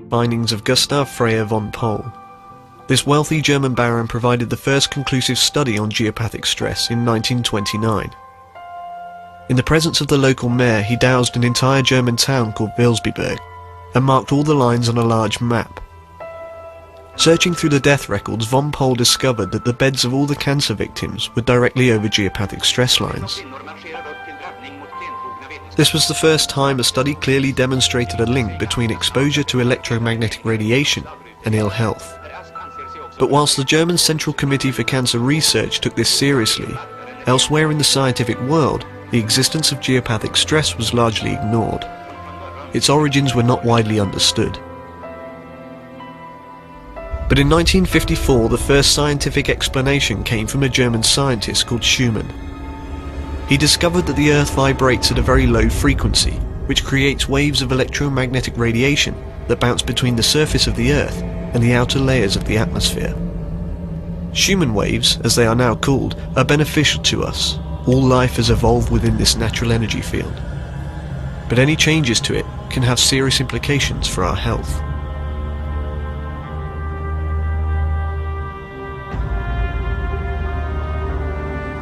findings of Gustav Freyer von Pohl. This wealthy German baron provided the first conclusive study on geopathic stress in 1929. In the presence of the local mayor, he dowsed an entire German town called Vilsbiburg and marked all the lines on a large map. Searching through the death records, von Pohl discovered that the beds of all the cancer victims were directly over geopathic stress lines. This was the first time a study clearly demonstrated a link between exposure to electromagnetic radiation and ill health. But whilst the German Central Committee for Cancer Research took this seriously, elsewhere in the scientific world, the existence of geopathic stress was largely ignored. Its origins were not widely understood. But in 1954, the first scientific explanation came from a German scientist called Schumann. He discovered that the Earth vibrates at a very low frequency, which creates waves of electromagnetic radiation that bounce between the surface of the Earth and the outer layers of the atmosphere. Schumann waves, as they are now called, are beneficial to us. All life has evolved within this natural energy field. But any changes to it can have serious implications for our health.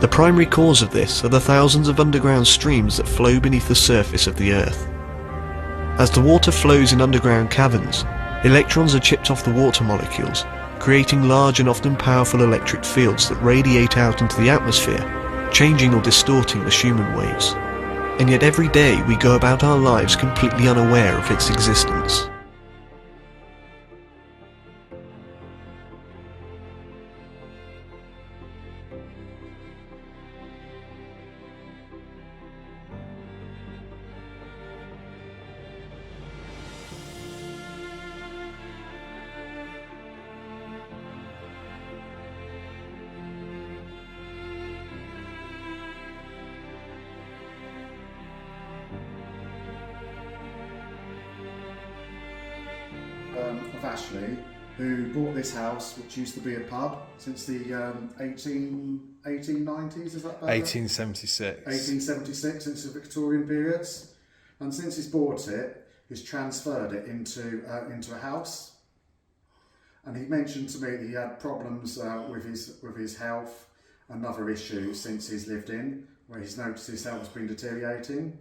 The primary cause of this are the thousands of underground streams that flow beneath the surface of the Earth. As the water flows in underground caverns, electrons are chipped off the water molecules, creating large and often powerful electric fields that radiate out into the atmosphere, changing or distorting the Schumann waves. And yet every day we go about our lives completely unaware of its existence. Of Ashley, who bought this house, which used to be a pub, since the 1890s, is that better? 1876. 1876, since the Victorian periods. And since he's bought it, he's transferred it into a house. And he mentioned to me that he had problems with his health and other issues since he's lived in, where he's noticed his health has been deteriorating.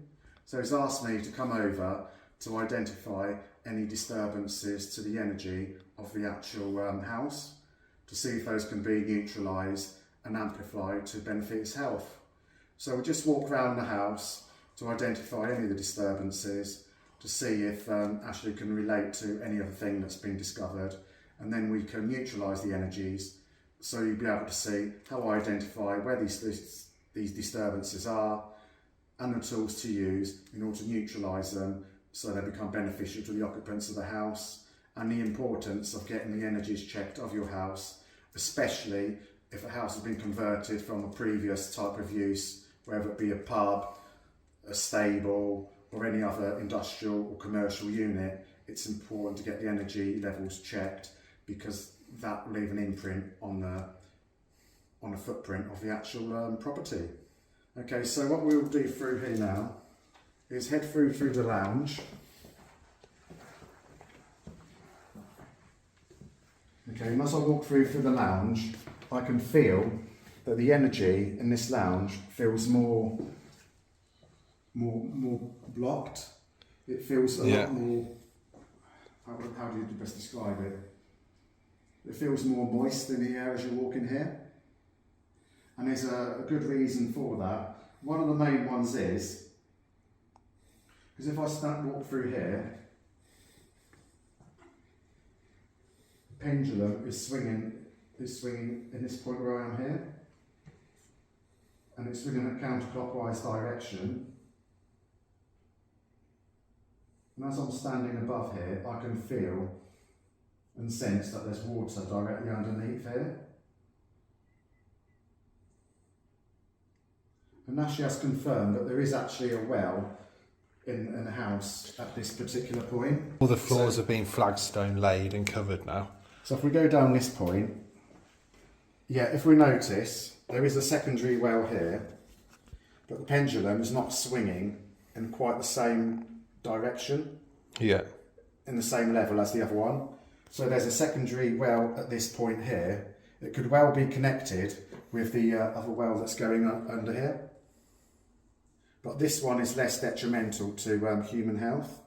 So he's asked me to come over to identify any disturbances to the energy of the actual house, to see if those can be neutralised and amplified to benefit his health. So we just walk around the house to identify any of the disturbances, to see if Ashley can relate to any other thing that's been discovered, and then we can neutralise the energies, so you'll be able to see how I identify where these disturbances are and the tools to use in order to neutralise them, so they become beneficial to the occupants of the house, and the importance of getting the energies checked of your house, especially if a house has been converted from a previous type of use, whether it be a pub, a stable, or any other industrial or commercial unit. It's important to get the energy levels checked, because that will leave an imprint on the footprint of the actual property. Okay, so what we'll do through here now is head through the lounge. Okay, and as I walk through the lounge, I can feel that the energy in this lounge feels more blocked. It feels a lot more, how do you best describe it? It feels more moist in the air as you walk in here. And there's a good reason for that. One of the main ones is, because if I walk through here, the pendulum is swinging in this point where I am here, and it's swinging in a counterclockwise direction. And as I'm standing above here, I can feel and sense that there's water directly underneath here. And Ashley has confirmed that there is actually a well in the house at this particular point. All the floors have been flagstone laid and covered now. So if we go down this point, yeah, if we notice, there is a secondary well here, but the pendulum is not swinging in quite the same direction. Yeah. in the same level as the other one. So there's a secondary well at this point here. It could well be connected with the other well that's going under here. But this one is less detrimental to human health.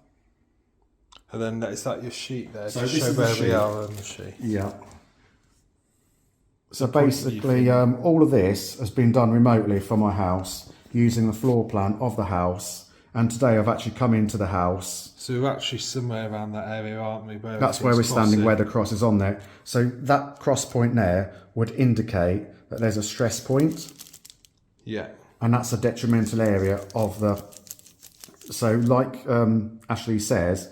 And then is that your sheet there? So to this show is the where we sheet. are on the sheet. Yeah. So basically, all of this has been done remotely from my house using the floor plan of the house. And today I've actually come into the house. So we're actually somewhere around that area, aren't we? That's where we're standing, where the cross is on there. So that cross point there would indicate that there's a stress point. Yeah. And that's a detrimental area of the... So like Ashley says,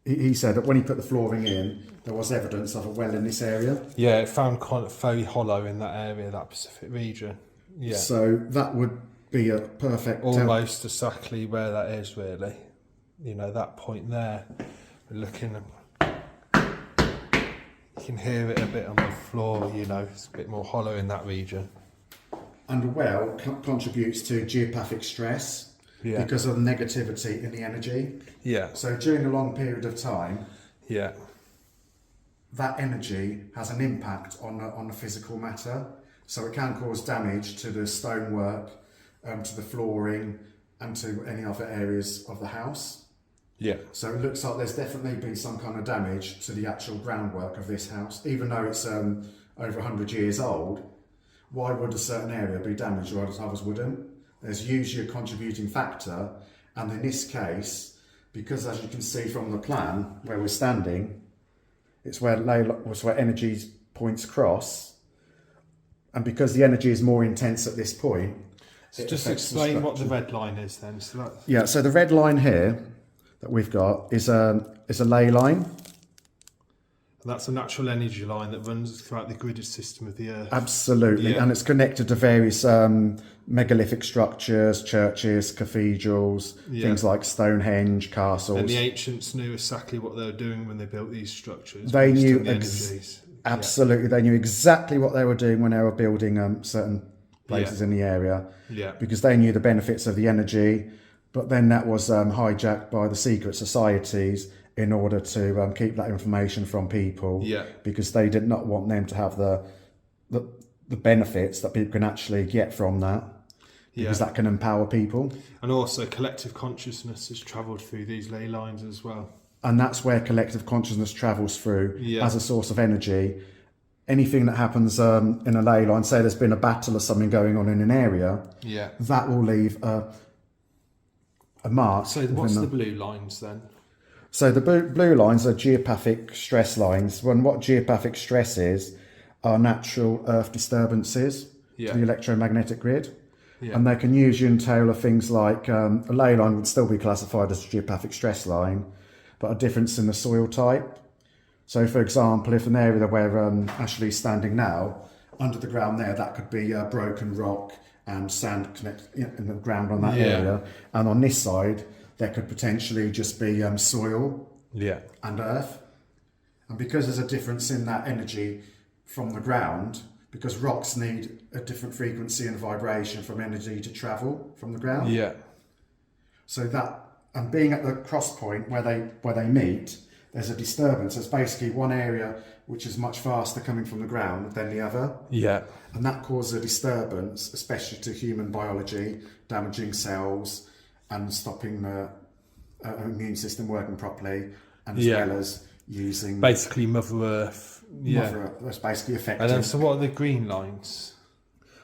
he said that when he put the flooring in, there was evidence of a well in this area. Yeah, it found kind of very hollow in that area, that Pacific region. Yeah. So that would be a perfect... Almost exactly where that is, really. You know, that point there. We're looking... You can hear it a bit on the floor, you know, it's a bit more hollow in that region. And a well contributes to geopathic stress because of the negativity in the energy. Yeah. So during a long period of time, yeah, that energy has an impact on the physical matter. So it can cause damage to the stonework, to the flooring, and to any other areas of the house. Yeah. So it looks like there's definitely been some kind of damage to the actual groundwork of this house, even though it's over 100 years old. Why would a certain area be damaged while others wouldn't? There's usually a contributing factor, and in this case, because as you can see from the plan where we're standing, it's where energy points cross, and because the energy is more intense at this point. So just explain what the red line is then. So that... Yeah, so the red line here that we've got is a ley line. That's a natural energy line that runs throughout the gridded system of the Earth. Absolutely, and it's connected to various megalithic structures, churches, cathedrals, things like Stonehenge, castles. And the ancients knew exactly what they were doing when they built these structures. They knew absolutely. They knew exactly what they were doing when they were building certain places in the area. Yeah. Because they knew the benefits of the energy, but then that was hijacked by the secret societies in order to keep that information from people, because they did not want them to have the benefits that people can actually get from that, because that can empower people. And also collective consciousness has travelled through these ley lines as well. And that's where collective consciousness travels through as a source of energy. Anything that happens in a ley line, say there's been a battle or something going on in an area, that will leave a mark. So what's the blue lines then? So the blue lines are geopathic stress lines. What geopathic stress is are natural earth disturbances to the electromagnetic grid. Yeah. And they can usually entail things like a ley line would still be classified as a geopathic stress line, but a difference in the soil type. So for example, if an area where Ashley's standing now, under the ground there, that could be broken rock and sand in the ground on that area. And on this side, there could potentially just be soil and earth. And because there's a difference in that energy from the ground, because rocks need a different frequency and vibration from energy to travel from the ground. Yeah. So that, and being at the cross point where they meet, there's a disturbance. It's basically one area which is much faster coming from the ground than the other. Yeah. And that causes a disturbance, especially to human biology, damaging cells, and stopping the immune system working properly, and as well as using... Basically Mother Earth. Mother Earth, that's basically affecting... And then, so what are the green lines?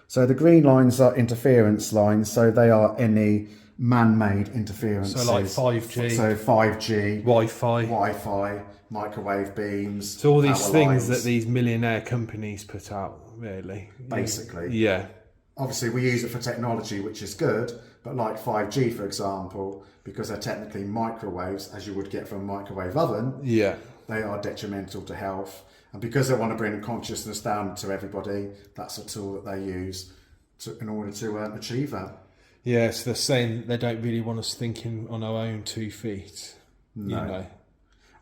So the green lines are interference lines, so they are any man-made interferences. So like 5G. So 5G. Wi-Fi. Microwave beams. So all these things that these millionaire companies put out, really. Basically. Yeah. Obviously we use it for technology, which is good, but like 5G, for example, because they're technically microwaves, as you would get from a microwave oven, they are detrimental to health. And because they want to bring consciousness down to everybody, that's a tool that they use in order to achieve that. Yeah, so they're saying they don't really want us thinking on our own 2 feet. No. You know.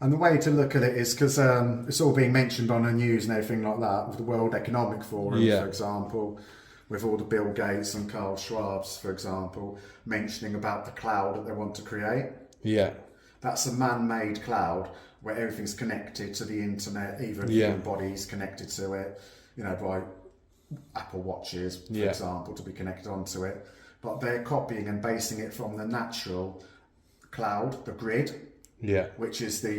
And the way to look at it is because it's all being mentioned on the news and everything like that, with the World Economic Forum, for example, with all the Bill Gates and Carl Schwab's, for example, mentioning about the cloud that they want to create. Yeah. That's a man-made cloud where everything's connected to the internet, even human bodies connected to it, by Apple Watches, for example, to be connected onto it. But they're copying and basing it from the natural cloud, the grid, which is the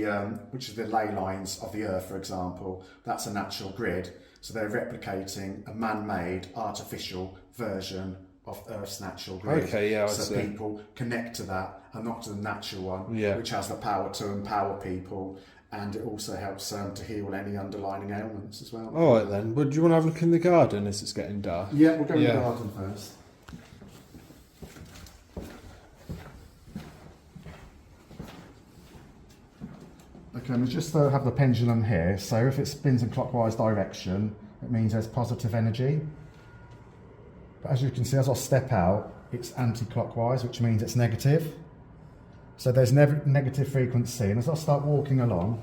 ley lines of the Earth, for example. That's a natural grid. So they're replicating a man-made, artificial version of Earth's natural grid. Okay, I so see. People connect to that and not to the natural one, which has the power to empower people, and it also helps to heal any underlying ailments as well. All right then. But do you want to have a look in the garden as it's getting dark? Yeah, we'll go in the garden first. Okay, we just have the pendulum here. So if it spins in clockwise direction, it means there's positive energy. But as you can see, as I step out, it's anti-clockwise, which means it's negative. So there's negative frequency. And as I start walking along,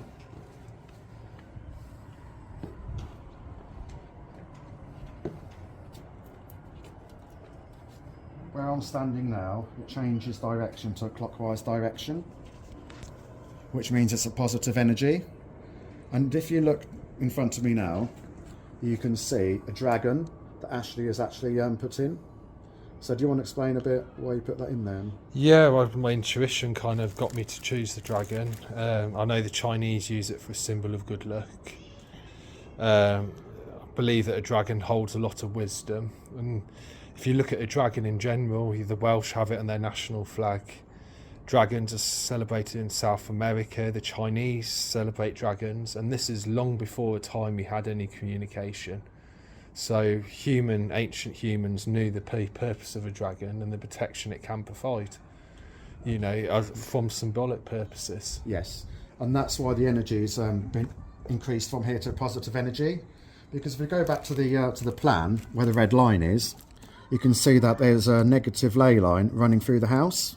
where I'm standing now, it changes direction to a clockwise direction, which means it's a positive energy. And if you look in front of me now, you can see a dragon that Ashley has actually put in. So do you want to explain a bit why you put that in there? Yeah, well, my intuition kind of got me to choose the dragon. I know the Chinese use it for a symbol of good luck. I believe that a dragon holds a lot of wisdom. And if you look at a dragon in general, the Welsh have it on their national flag. Dragons are celebrated in South America. The Chinese celebrate dragons. And this is long before the time we had any communication. So ancient humans knew the purpose of a dragon and the protection it can provide, from symbolic purposes. Yes, and that's why the energy's been increased from here to positive energy. Because if we go back to the plan where the red line is, you can see that there's a negative ley line running through the house,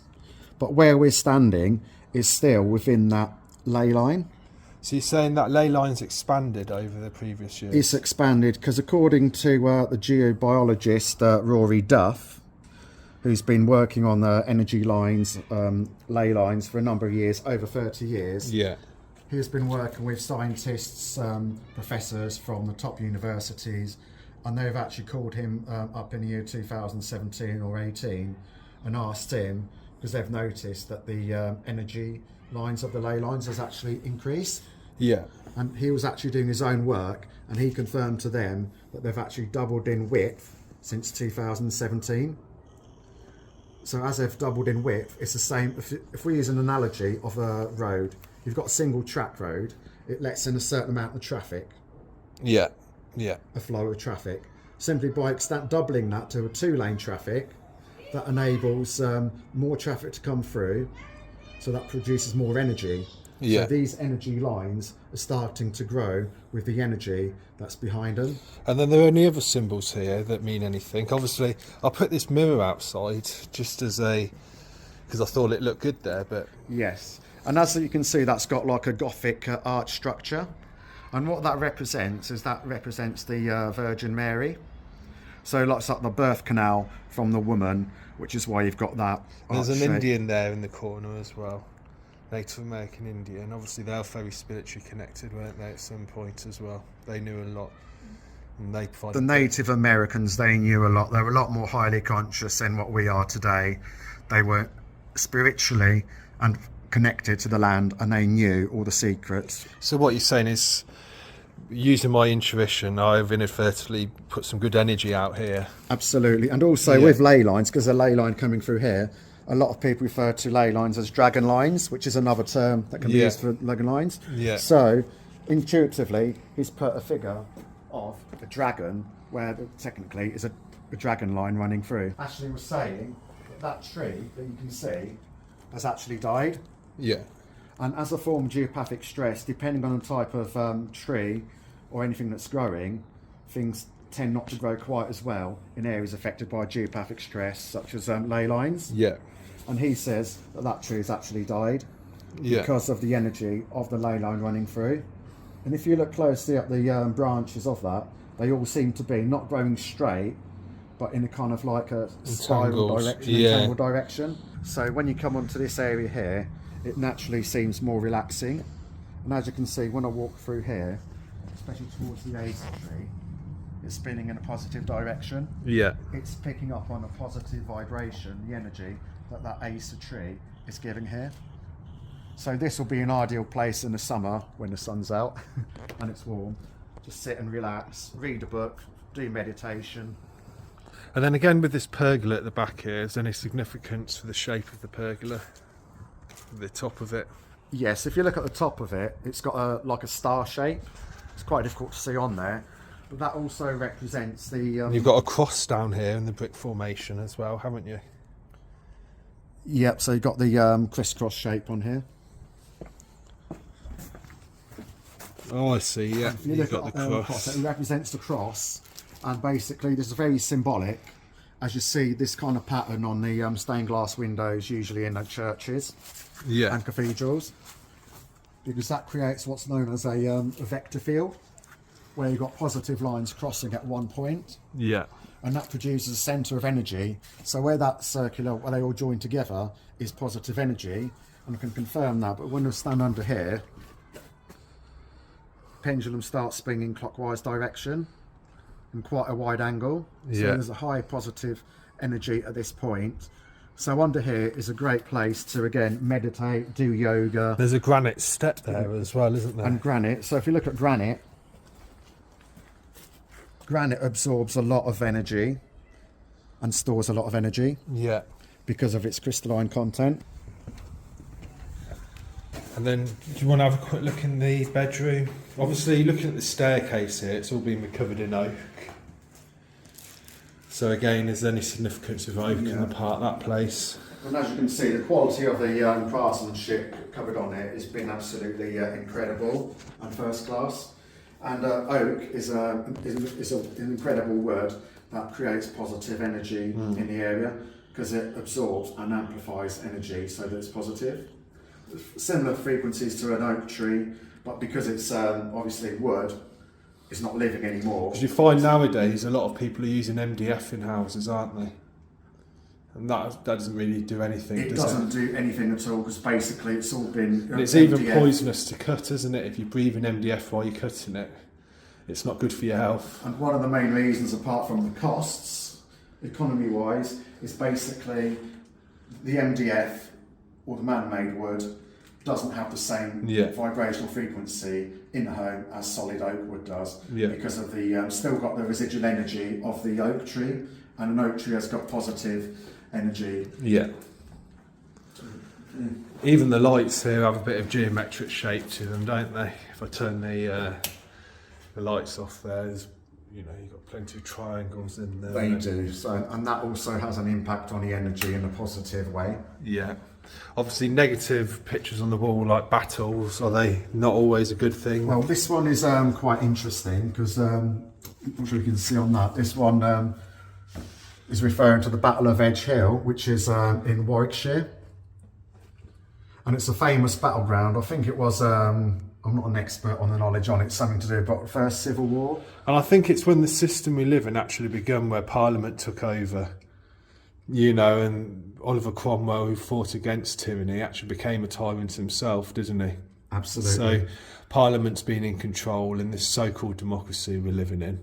but where we're standing is still within that ley line. So you're saying that ley line's expanded over the previous years? It's expanded because according to the geobiologist Rory Duff, who's been working on the energy lines, ley lines for a number of years, over 30 years. Yeah. He's been working with scientists, professors from the top universities, and they've actually called him up in the year 2017 or 18 and asked him, because they've noticed that the energy lines of the ley lines has actually increased. Yeah. And he was actually doing his own work, and he confirmed to them that they've actually doubled in width since 2017. So as they've doubled in width, it's the same. If we use an analogy of a road, you've got a single track road, it lets in a certain amount of traffic. Yeah, yeah. A flow of traffic. Simply by doubling that to a 2-lane traffic, that enables more traffic to come through, so that produces more energy. Yeah. So these energy lines are starting to grow with the energy that's behind them. And then there are any other symbols here that mean anything. Obviously, I put this mirror outside just because I thought it looked good there. But yes, and as you can see, that's got like a Gothic arch structure, and what that represents is the Virgin Mary. So it's like the birth canal from the woman, which is why you've got that. There's an shape. Indian there in the corner as well. Native American Indian. Obviously, they were very spiritually connected, weren't they, at some point as well? They knew a lot. And they provided the Native Americans, they knew a lot. They were a lot more highly conscious than what we are today. They were spiritually and connected to the land, and they knew all the secrets. So what you're saying is, using my intuition, I've inadvertently put some good energy out here. Absolutely. And also with ley lines, because a ley line coming through here, a lot of people refer to ley lines as dragon lines, which is another term that can be used for dragon lines. Yeah. So intuitively, he's put a figure of a dragon where technically is a dragon line running through. Ashley was saying that tree that you can see has actually died. Yeah. And as a form of geopathic stress, depending on the type of tree or anything that's growing, things tend not to grow quite as well in areas affected by geopathic stress, such as ley lines. Yeah. And he says that tree has actually died because of the energy of the ley line running through. And if you look closely at the branches of that, they all seem to be not growing straight, but in a kind of like a spiral direction, entangled direction. So when you come onto this area here, it naturally seems more relaxing. And as you can see, when I walk through here, especially towards the Aleister tree, it's spinning in a positive direction. Yeah. It's picking up on a positive vibration, the energy that Aleister tree is giving here. So this will be an ideal place in the summer when the sun's out and it's warm. Just sit and relax, read a book, do meditation. And then again with this pergola at the back here, is there any significance for the shape of the pergola? The top of it? Yes, if you look at the top of it, it's got like a star shape. It's quite difficult to see on there, but that also represents the... You've got a cross down here in the brick formation as well, haven't you? Yep, so you've got the crisscross shape on here. Oh, I see, yeah. If you You've look got at the cross. it represents the cross, and basically this is very symbolic, as you see this kind of pattern on the stained glass windows, usually in the churches and cathedrals, because that creates what's known as a vector field, where you've got positive lines crossing at one point. Yeah. And that produces a centre of energy. So where that circular, where they all join together, is positive energy, and I can confirm that. But when I stand under here, pendulum starts spinning clockwise direction in quite a wide angle. So there's a high positive energy at this point. So under here is a great place to again meditate, do yoga. There's a granite step there as well, isn't there? And granite. So if you look at granite, granite absorbs a lot of energy and stores a lot of energy. Yeah. Because of its crystalline content. And then, do you want to have a quick look in the bedroom? Obviously, looking at the staircase here, it's all been covered in oak. So again, is there any significance of oak in the part of that place? And as you can see, the quality of the craftsmanship covered on it has been absolutely incredible and first class. And oak is an incredible wood that creates positive energy in the area, because it absorbs and amplifies energy so that it's positive. Similar frequencies to an oak tree, but because it's obviously wood, it's not living anymore. Because you find nowadays a lot of people are using MDF in houses, aren't they? And that doesn't really do anything, It does doesn't do anything at all, because basically it's all been... And it's even poisonous to cut, isn't it? If you breathe in MDF while you're cutting it, it's not good for your health. And one of the main reasons, apart from the costs, economy-wise, is basically the MDF, or the man-made wood, doesn't have the same vibrational frequency in the home as solid oak wood does, because of the still got the residual energy of the oak tree, and an oak tree has got positive energy. Yeah. Even the lights here have a bit of geometric shape to them, don't they? If I turn the lights off there, there's, you know, you've got plenty of triangles in there. They do, so, and that also has an impact on the energy in a positive way. Yeah. Obviously, negative pictures on the wall, like battles, are they not always a good thing? Well, this one is quite interesting, because I'm not sure you can see on that. This one is referring to the Battle of Edge Hill, which is in Warwickshire. And it's a famous battleground. I think it was, I'm not an expert on the knowledge on it, something to do about the First Civil War. And I think it's when the system we live in actually begun, where Parliament took over. You know, and Oliver Cromwell, who fought against tyranny, actually became a tyrant himself, didn't he? Absolutely. So Parliament's been in control in this so-called democracy we're living in,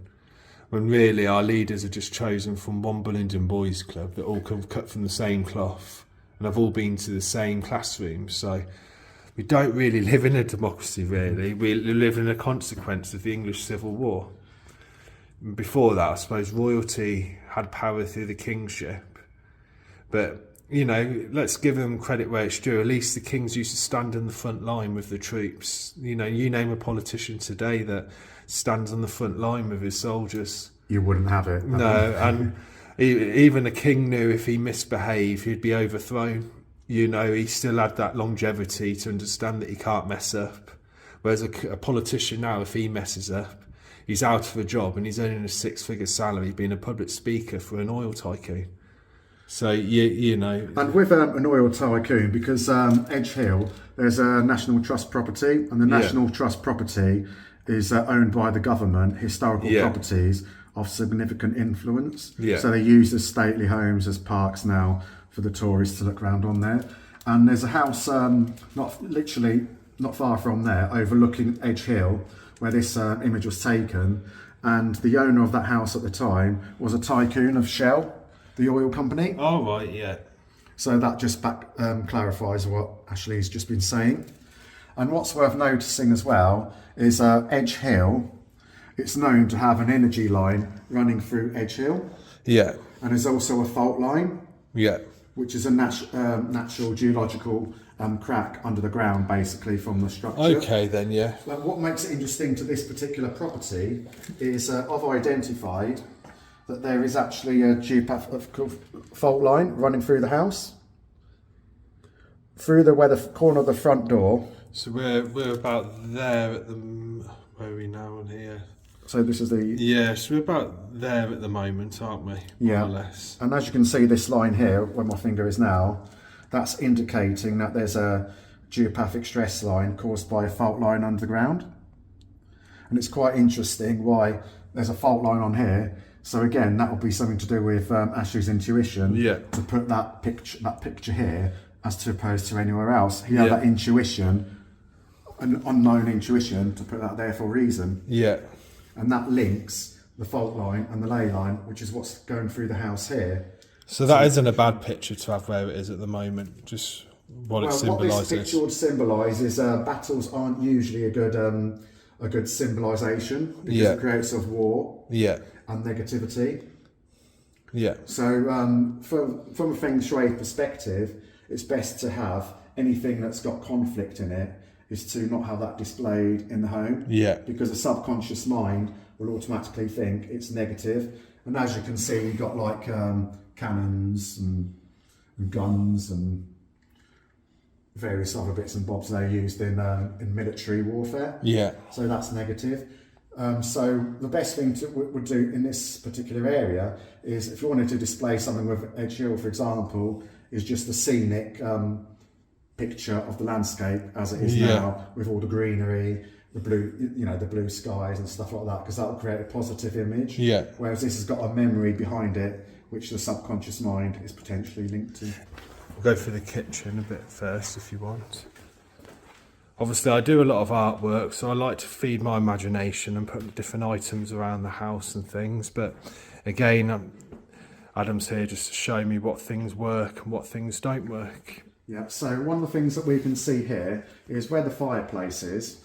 when really our leaders are just chosen from one Bullingdon Boys Club that all come cut from the same cloth and have all been to the same classroom. So we don't really live in a democracy, really. We live in a consequence of the English Civil War. Before that, I suppose royalty had power through the kingship. But, you know, let's give them credit where it's due. At least the kings used to stand in the front line with the troops. You know, you name a politician today that stands on the front line with his soldiers. You wouldn't have it. No, and even a king knew if he misbehaved, he'd be overthrown. You know, he still had that longevity to understand that he can't mess up. Whereas a politician now, if he messes up, he's out of a job and he's earning a six-figure salary being a public speaker for an oil tycoon. So, you know... And with an oil tycoon, because Edge Hill, there's a National Trust property, and the National Trust property is owned by the government, historical properties of significant influence. So they use the stately homes as parks now for the tourists to look around on there. And there's a house not far from there, overlooking Edge Hill, where this image was taken. And the owner of that house at the time was a tycoon of Shell, the oil company. Oh, right, yeah. So that just clarifies what Ashley's just been saying. And what's worth noticing as well is Edge Hill, it's known to have an energy line running through Edge Hill. Yeah. And there's also a fault line. Yeah. Which is a natural geological crack under the ground, basically, from the structure. Okay, then, yeah. But what makes it interesting to this particular property is I've identified that there is actually a geopathic fault line running through the house, through where the corner of the front door. So we're about there at the... Where are we now on here? So this is the... Yeah, so we're about there at the moment, aren't we? Yeah. More or less. And as you can see, this line here, where my finger is now, that's indicating that there's a geopathic stress line caused by a fault line under the ground. And it's quite interesting why there's a fault line on here. So again, that will be something to do with Ashley's intuition. Yeah. To put that picture here as opposed to anywhere else. He had that intuition, an unknown intuition, to put that there for a reason. Yeah. And that links the fault line and the ley line, which is what's going through the house here. So that isn't a bad picture to have where it is at the moment, just what it symbolises. What this picture would symbolise is battles aren't usually a good symbolisation, because it creates of war and negativity. Yeah. So from a Feng Shui perspective, it's best to have anything that's got conflict in it is to not have that displayed in the home. Yeah. Because the subconscious mind will automatically think it's negative. And as you can see, you've got like cannons and guns and various other bits and bobs they're used in military warfare. Yeah. So that's negative. So the best thing would do in this particular area is, if you wanted to display something with Edge Hill, for example, is just the scenic picture of the landscape as it is now, with all the greenery, the blue, the blue skies and stuff like that, because that will create a positive image. Yeah. Whereas this has got a memory behind it, which the subconscious mind is potentially linked to. We'll go through the kitchen a bit first, if you want. Obviously, I do a lot of artwork, so I like to feed my imagination and put different items around the house and things. But again, Adam's here just to show me what things work and what things don't work. Yeah, so one of the things that we can see here is where the fireplace is.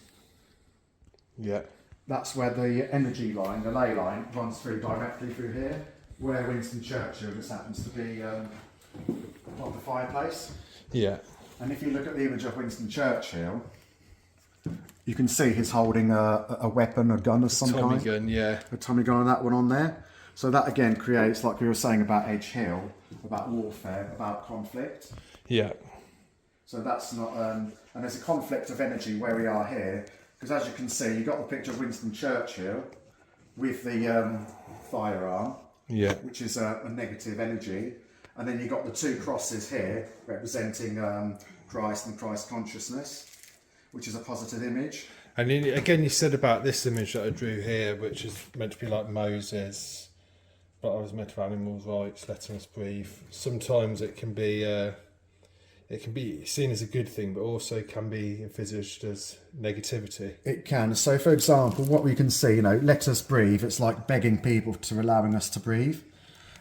Yeah. That's where the energy line, the ley line, runs through directly through here, where Winston Churchill just happens to be above the fireplace. Yeah. And if you look at the image of Winston Churchill, you can see he's holding a weapon, a gun of some kind. Tommy gun, yeah. A Tommy gun, that one on there. So that again creates, like we were saying about Edge Hill, about warfare, about conflict. Yeah. So that's not, and there's a conflict of energy where we are here, because as you can see, you've got the picture of Winston Churchill with the firearm, which is a negative energy. And then you've got the two crosses here representing Christ and Christ consciousness, which is a positive image. And again, you said about this image that I drew here, which is meant to be like Moses, but I was meant to have animals' rights, letting us breathe. Sometimes it can be seen as a good thing, but also can be envisaged as negativity. It can. So, for example, what we can see, let us breathe, it's like begging people to allowing us to breathe.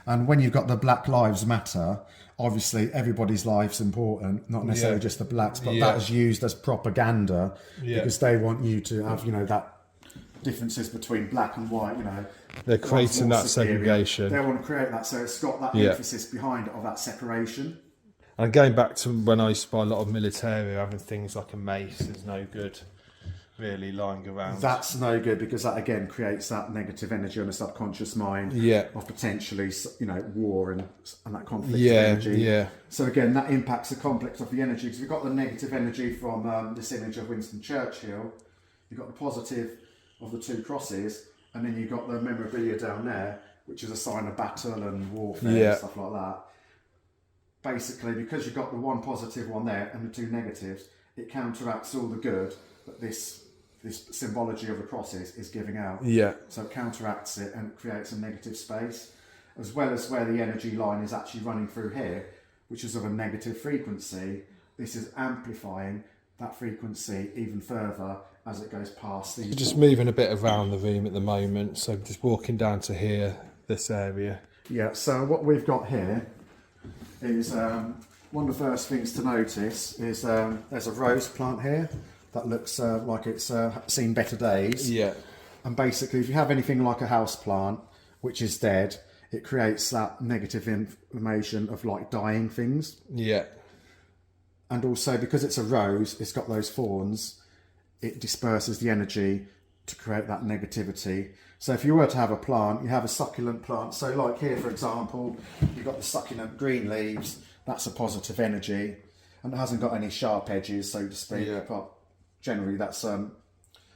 And when you've got the Black Lives Matter, obviously everybody's life's important, not necessarily just the blacks, but that is used as propaganda because they want you to have, that differences between black and white, They're creating that segregation. They want to create that, so it's got that emphasis behind it of that separation. And going back to when I used to buy a lot of military, having things like a mace is no good, really, lying around. That's no good, because that again creates that negative energy on the subconscious mind of potentially, war and that conflict of energy. Yeah. So again, that impacts the conflict of the energy, because we've got the negative energy from this image of Winston Churchill, you've got the positive of the two crosses, and then you've got the memorabilia down there, which is a sign of battle and warfare and stuff like that. Basically, because you've got the one positive one there and the two negatives, it counteracts all the good that this symbology of the crosses is giving out. Yeah. So it counteracts it and creates a negative space, as well as where the energy line is actually running through here, which is of a negative frequency. this is amplifying that frequency even further as it goes past these. Just moving a bit around the room at the moment, so just walking down to here, this area. Yeah, so what we've got here is one of the first things to notice is there's a rose plant here that looks like it's seen better days. Yeah. And basically, if you have anything like a house plant which is dead, it creates that negative information of like dying things. Yeah. And also because it's a rose, it's got those thorns, it disperses the energy to create that negativity. So if you were to have a plant, you have a succulent plant. So like here, for example, you've got the succulent green leaves, that's a positive energy. And it hasn't got any sharp edges, so to speak. Yeah. But generally that's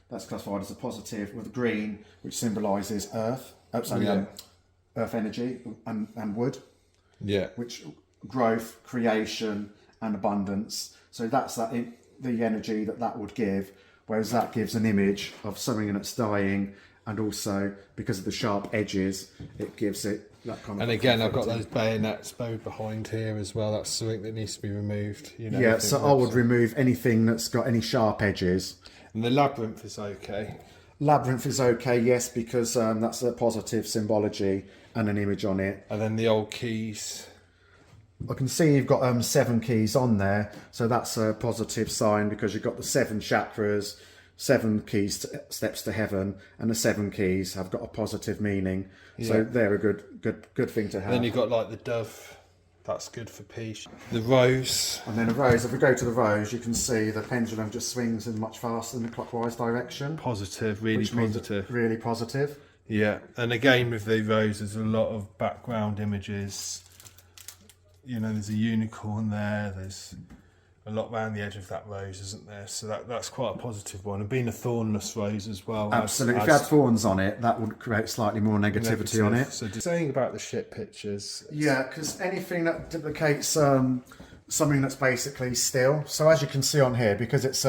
classified as a positive, with green, which symbolises earth. Earth energy and wood. Yeah. Which growth, creation, and abundance. So that's the energy that would give, whereas that gives an image of something that's dying, and also because of the sharp edges, it gives it that kind of. And again, I've got those bayonets bowed behind here as well. That's something that needs to be removed. You know. Yeah, so I would remove anything that's got any sharp edges. And the labyrinth is okay. Labyrinth is okay, yes, because that's a positive symbology and an image on it. And then the old keys. I can see you've got 7 keys on there, so that's a positive sign because you've got the 7 chakras, 7 keys steps to heaven, and the 7 keys have got a positive meaning. Yeah. So they're a good thing to have. Then you've got like the dove, that's good for peace. The rose. And then a rose, if we go to the rose, you can see the pendulum just swings in much faster in the clockwise direction. Positive, really positive. Really positive. Yeah, and again with the rose, there's a lot of background images. You know, there's a unicorn there, there's a lot around the edge of that rose, isn't there? So that's quite a positive one. And being a thornless rose as well. Absolutely. If you had thorns on it, that would create slightly more negativity on it. So just saying about the shit pictures. Yeah, because anything that duplicates something that's basically still. So as you can see on here, because it's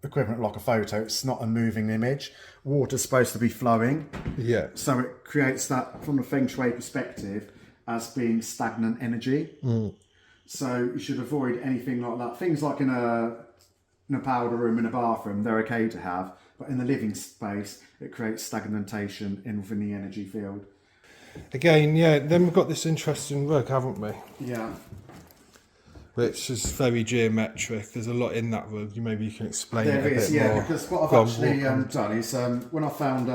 equivalent like a photo, it's not a moving image. Water's supposed to be flowing. Yeah. So it creates that, from a feng shui perspective, as being stagnant energy. So you should avoid anything like that. Things like in a powder room, in a bathroom, they're okay to have, but in the living space, it creates stagnation within the energy field. Again, yeah, then we've got this interesting rug, haven't we? Yeah. Which is very geometric. There's a lot in that rug. Maybe you can explain it a bit more. Yeah, because what I've actually done is, when I found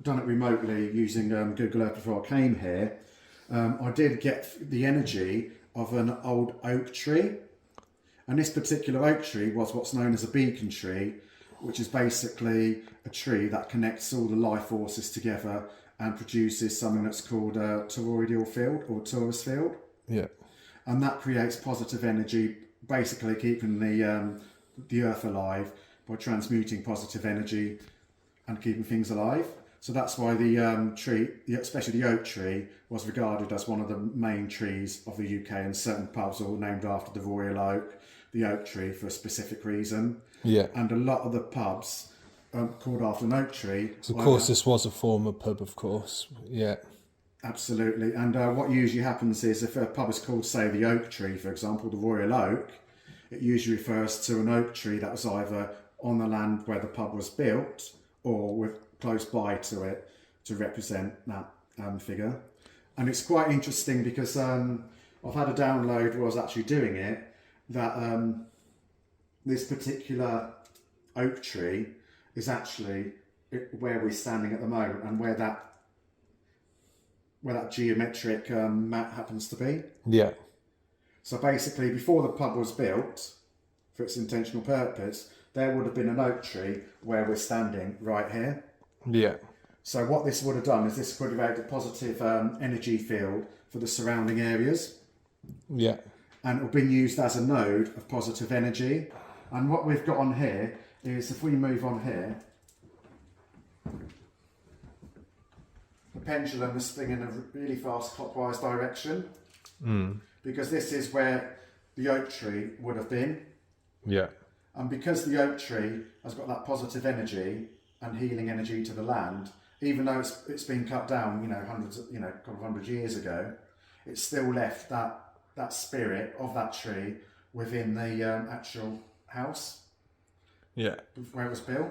done it remotely using Google Earth before I came here, I did get the energy of an old oak tree, and this particular oak tree was what's known as a beacon tree, which is basically a tree that connects all the life forces together and produces something that's called a toroidal field or torus field. Yeah. And that creates positive energy, basically keeping the earth alive by transmuting positive energy and keeping things alive. So that's why the tree, especially the oak tree, was regarded as one of the main trees of the UK, and certain pubs are named after the royal oak, the oak tree, for a specific reason. Yeah. And a lot of the pubs called after an oak tree. So of course this was a former pub, of course. Yeah. Absolutely. And what usually happens is, if a pub is called, say, the oak tree, for example, the royal oak, it usually refers to an oak tree that was either on the land where the pub was built or close by to it, to represent that figure. And it's quite interesting because I've had a download where I was actually doing it, that this particular oak tree is actually where we're standing at the moment, and where that geometric map happens to be. Yeah. So basically, before the pub was built for its intentional purpose, there would have been an oak tree where we're standing right here. Yeah. So what this would have done is this would have created a positive energy field for the surrounding areas. Yeah. And it would have been used as a node of positive energy. And what we've got on here is, if we move on here, the pendulum is swinging in a really fast clockwise direction. Because this is where the oak tree would have been. Yeah. And because the oak tree has got that positive energy and healing energy to the land, even though it's been cut down, a couple of hundred years ago, it's still left that spirit of that tree within the actual house Yeah. where it was built.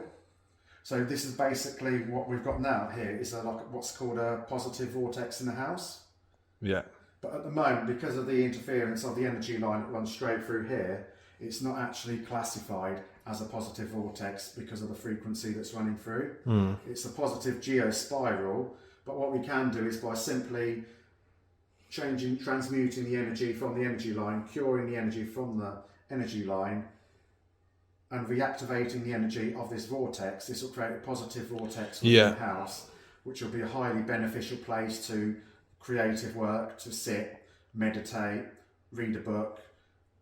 So this is basically what we've got now here is like what's called a positive vortex in the house. Yeah. But at the moment, because of the interference of the energy line that runs straight through here, it's not actually classified as a positive vortex because of the frequency that's running through. It's a positive geospiral, but what we can do is by simply transmuting the energy from the energy line, curing the energy from the energy line, and reactivating the energy of this vortex, this will create a positive vortex within the house, which will be a highly beneficial place to creative work, to sit, meditate, read a book,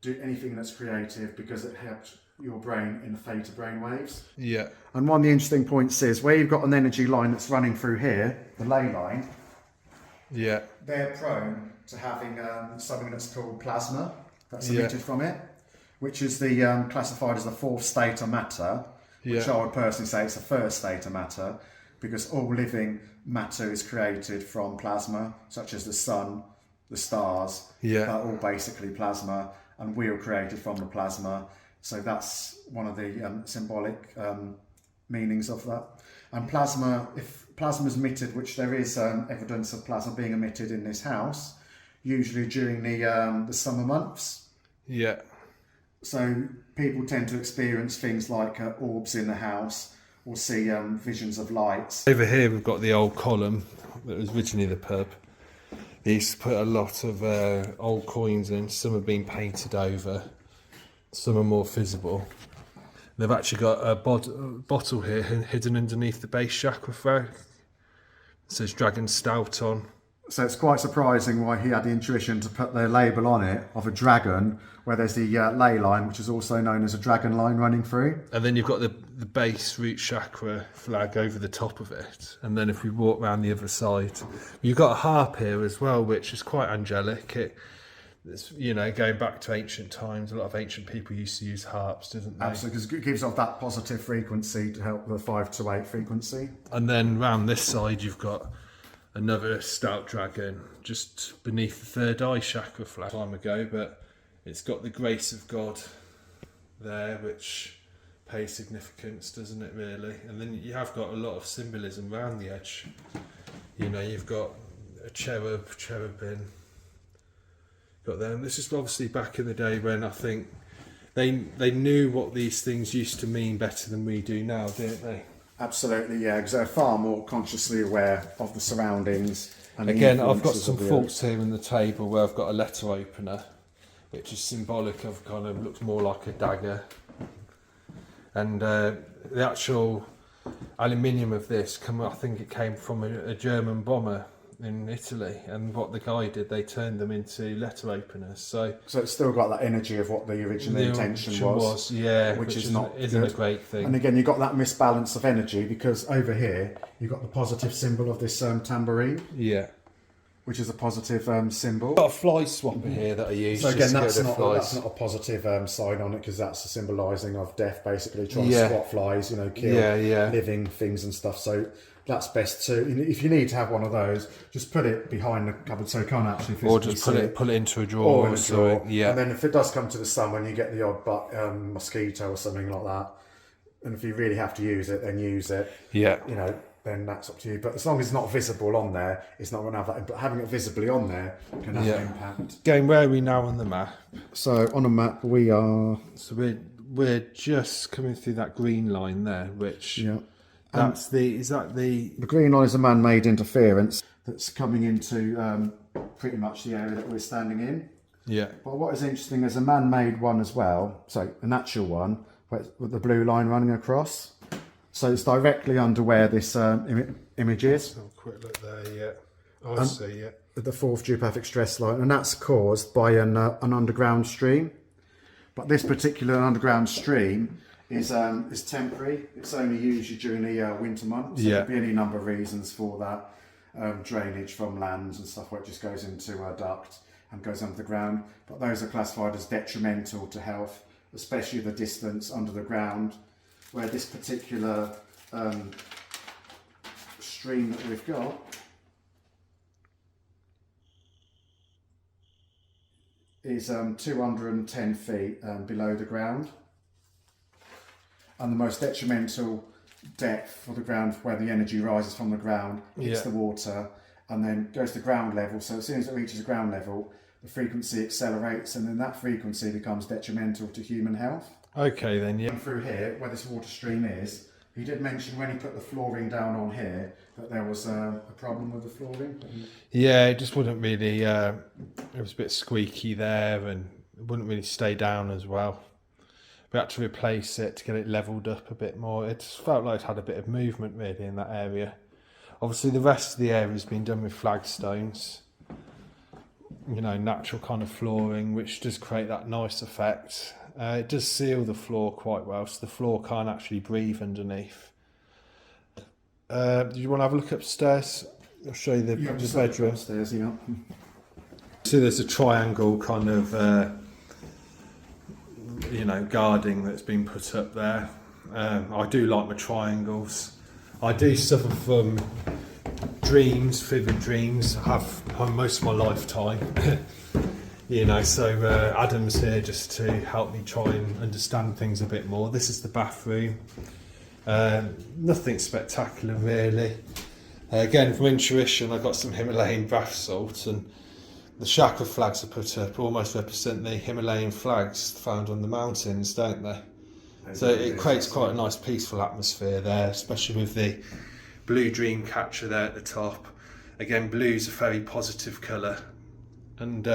do anything that's creative, because it helps your brain in the theta brain waves. Yeah. And one of the interesting points is where you've got an energy line that's running through here, the ley line, Yeah. they're prone to having something that's called plasma that's emitted from it, which is the classified as the fourth state of matter, which I would personally say it's the first state of matter, because all living matter is created from plasma, such as the sun, the stars, they're all basically plasma, and we are created from the plasma. So that's one of the symbolic meanings of that. And plasma, if plasma is emitted, which there is evidence of plasma being emitted in this house, usually during the summer months. Yeah. So people tend to experience things like orbs in the house, or see visions of lights. Over here we've got the old column that was originally the pub. They used to put a lot of old coins in. Some have been painted over, some are more visible. They've actually got a bottle here hidden underneath the base chakra frag. It says Dragon Stout on. So it's quite surprising why he had the intuition to put the label on it of a dragon, where there's the ley line, which is also known as a dragon line running through. And then you've got the base root chakra flag over the top of it. And then if we walk around the other side, you've got a harp here as well, which is quite angelic. It's, you know, going back to ancient times, a lot of ancient people used to use harps, didn't they? Absolutely, because it gives off that positive frequency to help the 5 to 8 frequency. And then round this side, you've got another stout dragon just beneath the third eye chakra flag time ago, but it's got the grace of God there, which pays significance, doesn't it, really? And then you have got a lot of symbolism around the edge. You know, you've got a cherubim got there. And this is obviously back in the day when I think they knew what these things used to mean better than we do now, didn't they? Absolutely, yeah, because they're far more consciously aware of the surroundings. And again, I've got some faults here in the table where I've got a letter opener, which is symbolic of, kind of looks more like a dagger. And the actual aluminium of this, I think it came from a German bomber in Italy, and what the guy did, they turned them into letter openers. So it's still got that energy of what the original intention was. Yeah, which isn't good. A great thing. And again, you've got that misbalance of energy, because over here you've got the positive symbol of this tambourine. Yeah. Which is a positive symbol. I've got a fly swapper here that I use. So again, that's not a positive sign on it, because that's a symbolising of death, basically trying Yeah. to swat flies, you know, kill living things and stuff. So that's best to, if you need to have one of those, just put it behind the cupboard so you can't actually physically or just pull it into a drawer. Or in a drawer. Yeah. And then if it does come to the sun, when you get the odd mosquito or something like that, and if you really have to use it, then use it. Yeah. You know, then that's up to you. But as long as it's not visible on there, it's not going to have that. But having it visibly on there can have an impact. Again, where are we now on the map? So on a map, we are. So we're just coming through that green line there, which that's the green line is a man-made interference that's coming into pretty much the area that we're standing in. Yeah. But what is interesting, there's a man-made one as well. So a natural one with the blue line running across. So it's directly under where this image is. Have a quick look there, I see, The fourth geopathic stress line, and that's caused by an underground stream. But this particular underground stream is temporary. It's only usually during the winter months. Yeah. There could be any number of reasons for that. Drainage from lands and stuff where it just goes into a duct and goes under the ground. But those are classified as detrimental to health, especially the distance under the ground, where this particular stream that we've got is 210 feet below the ground, and the most detrimental depth for the ground, where the energy rises from the ground, hits the water, and then goes to ground level. So as soon as it reaches ground level, the frequency accelerates, and then that frequency becomes detrimental to human health. Okay then, yeah. And through here, where this water stream is, he did mention when he put the flooring down on here that there was a problem with the flooring. Yeah, it just wouldn't really, it was a bit squeaky there, and it wouldn't really stay down as well. We had to replace it to get it levelled up a bit more. It just felt like it had a bit of movement really in that area. Obviously the rest of the area has been done with flagstones, you know, natural kind of flooring, which does create that nice effect. It does seal the floor quite well, so the floor can't actually breathe underneath. Do you want to have a look upstairs? I'll show you the bedroom. Upstairs, yeah. So there's a triangle kind of, you know, guarding that's been put up there. I do like my triangles. I do suffer from dreams, vivid dreams. I have most of my lifetime. You know, so Adam's here just to help me try and understand things a bit more. This is the bathroom. Nothing spectacular really. Again, from intuition, I got some Himalayan bath salts, and the chakra flags are put up almost represent the Himalayan flags found on the mountains, don't they? So it creates quite a nice peaceful atmosphere there, especially with the blue dream catcher there at the top. Again, blue's a very positive colour, and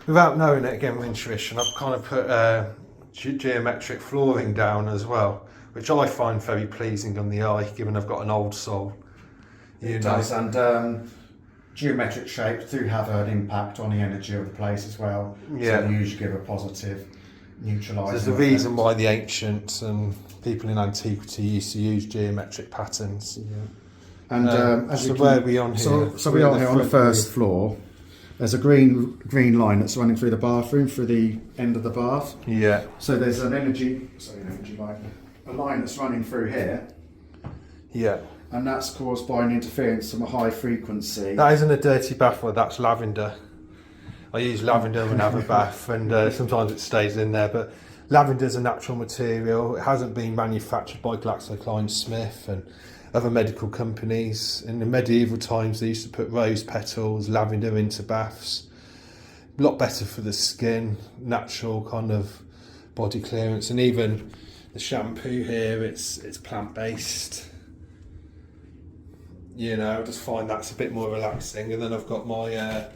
without knowing it, again with intuition, I've kind of put geometric flooring down as well, which I find very pleasing on the eye, given I've got an old soul. It does, and geometric shapes do have an impact on the energy of the place as well. Yeah. So they usually give a positive neutralising. There's a reason why the ancients and people in antiquity used to use geometric patterns. Yeah. And as so where are we on here? So we are here on the first floor. There's a green line that's running through the bathroom, through the end of the bath. Yeah. So there's an energy line, a line that's running through here. Yeah. And that's caused by an interference from a high frequency. That isn't a dirty bath, that's lavender. I use lavender when I have a bath, and sometimes it stays in there, but lavender's a natural material. It hasn't been manufactured by GlaxoSmithKline and other medical companies. In the medieval times, they used to put rose petals, lavender into baths. A lot better for the skin, natural kind of body clearance, and even the shampoo here, it's plant-based. You know, I just find that's a bit more relaxing. And then I've got my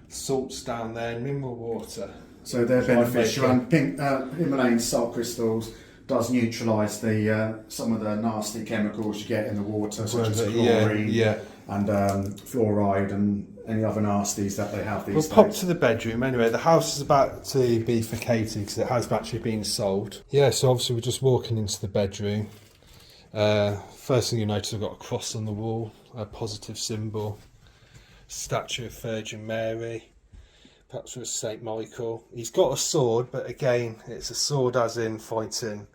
salts down there, mineral water. So they're beneficial, and pink Himalayan salt crystals does neutralise the some of the nasty chemicals you get in the water, such as chlorine and fluoride and any other nasties that they have these days. We'll pop to the bedroom anyway. The house is about to be vacated because it has actually been sold. Yeah, so obviously we're just walking into the bedroom. First thing you notice, I've got a cross on the wall, a positive symbol, statue of Virgin Mary, perhaps with Saint Michael. He's got a sword, but again, it's a sword as in fighting,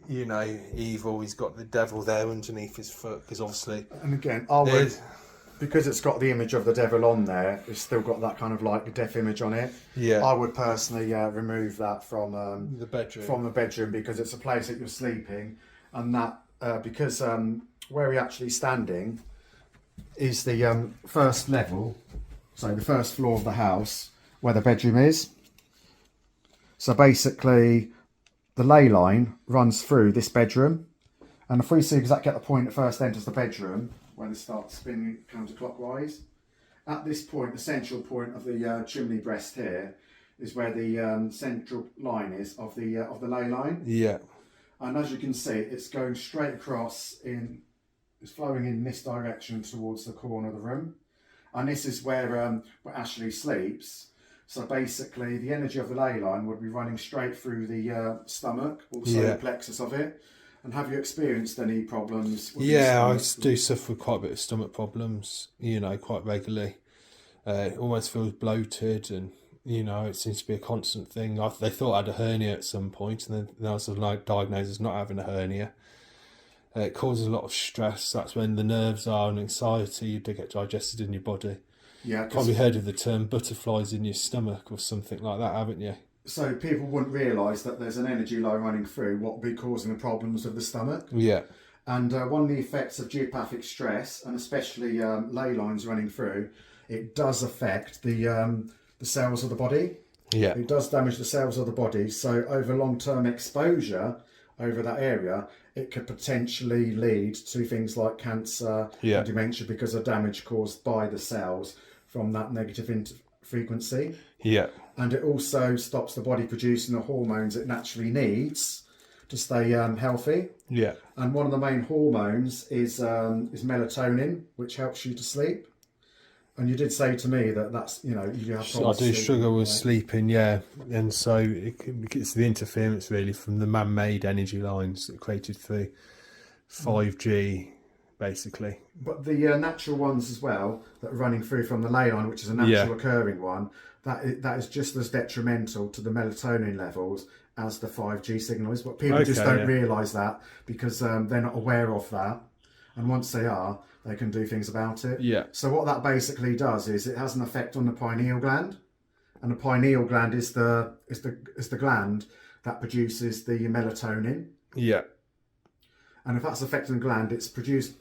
you know, evil. He's got the devil there underneath his foot, because obviously... And again, I would, because it's got the image of the devil on there, it's still got that kind of like a death image on it. Yeah. I would personally remove that from the bedroom. From the bedroom, because it's a place that you're sleeping, and that because where we're actually standing is the first level, so the first floor of the house where the bedroom is. So basically the ley line runs through this bedroom, and if we see exactly at the point it first enters the bedroom, when it starts spinning counterclockwise, at this point, the central point of the chimney breast here is where the central line is of the ley line. Yeah. And as you can see, it's going straight across it's flowing in this direction towards the corner of the room. And this is where Ashley sleeps. So basically the energy of the ley line would be running straight through the stomach, also the plexus of it. And have you experienced any problems with I do suffer with quite a bit of stomach problems, you know, quite regularly. It almost feels bloated, and you know, it seems to be a constant thing. They thought I had a hernia at some point, and then I was like diagnosed as not having a hernia. It causes a lot of stress. That's when the nerves are and anxiety, they get digested in your body. Yeah, Probably heard of the term butterflies in your stomach or something like that, haven't you? so people wouldn't realise that there's an energy low running through what would be causing the problems of the stomach. Yeah. And one of the effects of geopathic stress, and especially ley lines running through, it does affect the cells of the body. Yeah. It does damage the cells of the body. So over long-term exposure over that area, it could potentially lead to things like cancer and dementia because of damage caused by the cells from that negative frequency. Yeah. And it also stops the body producing the hormones it naturally needs to stay healthy. Yeah. And one of the main hormones is melatonin, which helps you to sleep. And you did say to me that's, you have problems. I do struggle with sleeping, yeah. And so it's the interference really from the man-made energy lines that are created through 5G, basically. But the natural ones as well that are running through from the ley line, which is a natural occurring one, that is just as detrimental to the melatonin levels as the 5G signal is. But people just don't realise that because they're not aware of that. And once they are, they can do things about it. Yeah. So what that basically does is it has an effect on the pineal gland, and the pineal gland is the gland that produces the melatonin. Yeah. And if that's affecting the gland, it's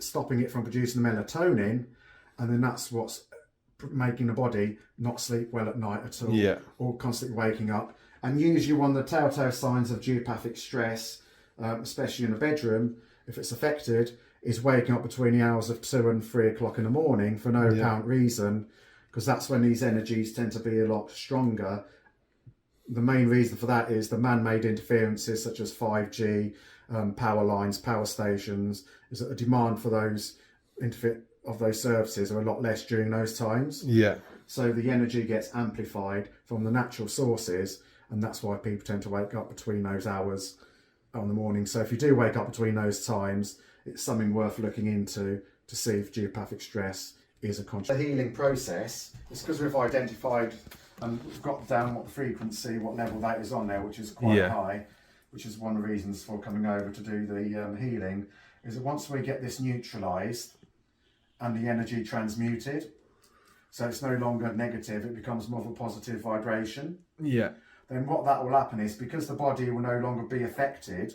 stopping it from producing the melatonin, and then that's what's making the body not sleep well at night at all, or constantly waking up. And usually one of the telltale signs of geopathic stress, especially in the bedroom, if it's affected, is waking up between the hours of 2 and 3 o'clock in the morning for no apparent reason, because that's when these energies tend to be a lot stronger. The main reason for that is the man-made interferences such as 5G, power lines, power stations, is that the demand for those services are a lot less during those times. Yeah. So the energy gets amplified from the natural sources, and that's why people tend to wake up between those hours on the morning. So if you do wake up between those times, it's something worth looking into to see if geopathic stress is a conscious. The healing process is because we've identified and we've got down what the frequency, what level that is on there, which is quite high, which is one of the reasons for coming over to do the healing, is that once we get this neutralised and the energy transmuted, so it's no longer negative, it becomes more of a positive vibration. Yeah. Then what that will happen is, because the body will no longer be affected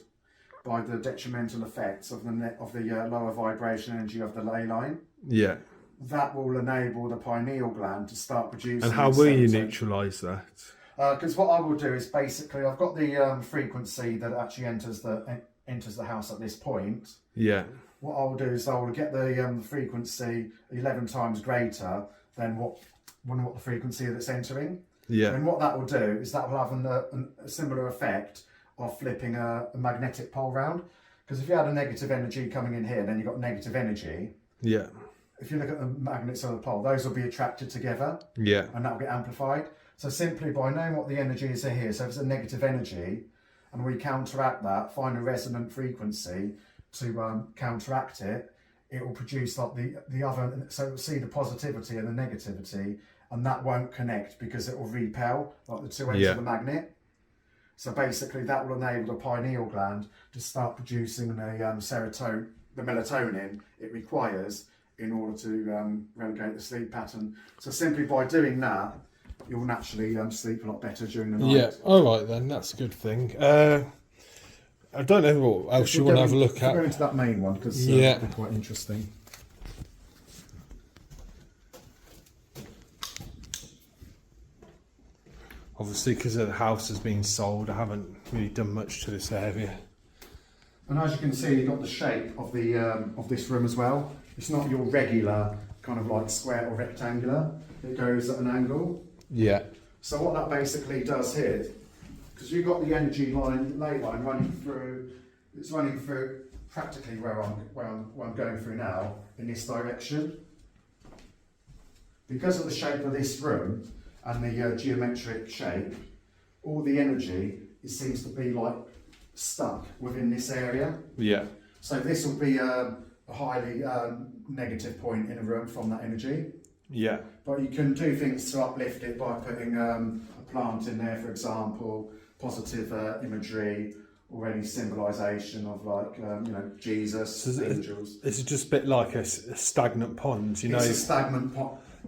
by the detrimental effects of the lower vibration energy of the ley line. Yeah. That will enable the pineal gland to start producing. And how will you neutralise that? Because what I will do is basically, I've got the frequency that actually enters the house at this point. Yeah. What I will do is I will get the frequency 11 times greater than what the frequency that's entering. Yeah. And what that will do is that will have a similar effect of flipping a magnetic pole round. Because if you had a negative energy coming in here, then you've got negative energy. Yeah. If you look at the magnets of the pole, those will be attracted together. Yeah. And that will get amplified. So simply by knowing what the energy is here, so if it's a negative energy, and we counteract that, find a resonant frequency to counteract it, it will produce like the other, so it will see the positivity and the negativity, and that won't connect because it will repel like the two ends of the magnet. So basically that will enable the pineal gland to start producing the melatonin it requires in order to relegate the sleep pattern. So simply by doing that, you'll naturally sleep a lot better during the night. Yeah, all right then, that's a good thing. I don't know what else you want to have a look at. We'll go into that main one because it'll be quite interesting. Obviously, because the house has been sold, I haven't really done much to this area. And as you can see, you've got the shape of the of this room as well. It's not your regular kind of like square or rectangular. It goes at an angle. Yeah. So what that basically does here, because you've got the energy line, ley line running through, it's running through practically where I'm going through now in this direction. Because of the shape of this room and the geometric shape, all the energy seems to be like stuck within this area. Yeah. So this will be a highly negative point in a room from that energy. Yeah. But you can do things to uplift it by putting a plant in there, for example, positive imagery, or any symbolisation of like, Jesus, angels. This is just a bit like a stagnant pond, you know. It's a stagnant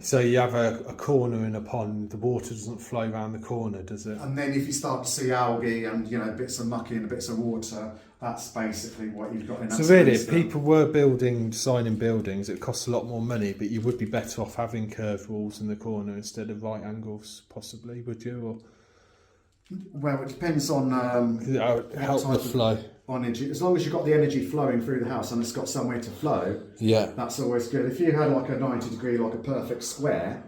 So you have a corner in a pond, the water doesn't flow around the corner, does it? And then if you start to see algae and, you know, bits of mucky and bits of water, that's basically what you've got in that So really, space if there. people were designing buildings, it costs a lot more money, but you would be better off having curved walls in the corner instead of right angles, possibly, would you? Or Well, it depends on it help the flow. on energy. As long as you've got the energy flowing through the house and it's got somewhere to flow, Yeah. that's always good. If you had like a 90 degree, like a perfect square,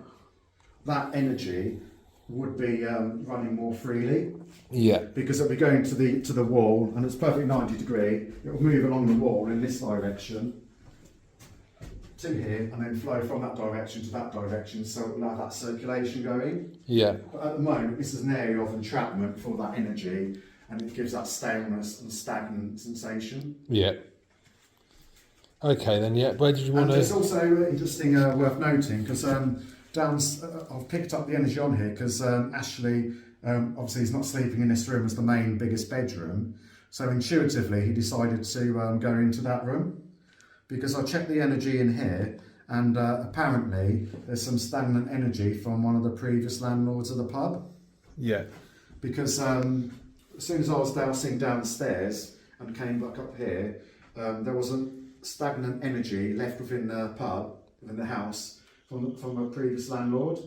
that energy would be running more freely Yeah. because it'll be going to the wall and it's perfectly 90 degree. It will move along the wall in this direction to here and then flow from that direction to that direction, so it will have that circulation going. Yeah. But at the moment, this is an area of entrapment for that energy, and it gives that staleness and stagnant sensation. Yeah. Okay, then, yeah. Where did you want And it's to... also interesting, worth noting, because I've picked up the energy on here, because Ashley, obviously he's not sleeping in this room as the main biggest bedroom, so intuitively he decided to go into that room, because I checked the energy in here, and apparently there's some stagnant energy from one of the previous landlords of the pub. Yeah. Because as soon as I was dowsing downstairs and came back up here, there was a stagnant energy left within the pub, within the house, from a previous landlord